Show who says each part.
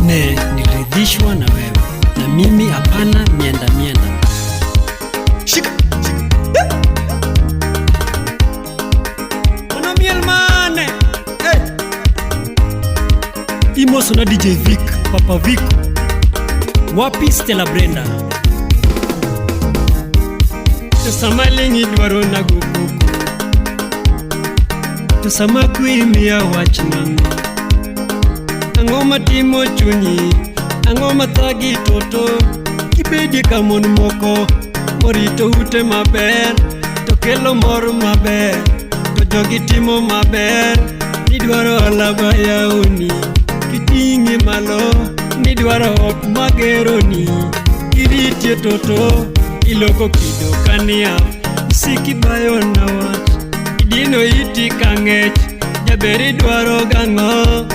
Speaker 1: Nimeridhishwa na wewe, na mimi hapana mienda. Shika Ona miel mane. Hey. Imoso na DJ Vic, Papa Vic. Wapi Stella Brenda? Sama lingi dwaro na gugu. Sama kuimia wachnang. Angoma timo chunyi, angoma thagi toto. Kibedi kamon moko, morito ute maber, to kelo mor maber, to jogi timo maber. Nidwaro alaba yauni, kitingi malo. Nidwaro ok mageroni, kiritie toto. Iloko kido kania, siki bayo na wat. Idino iti kangech, jaberi dwaro gango.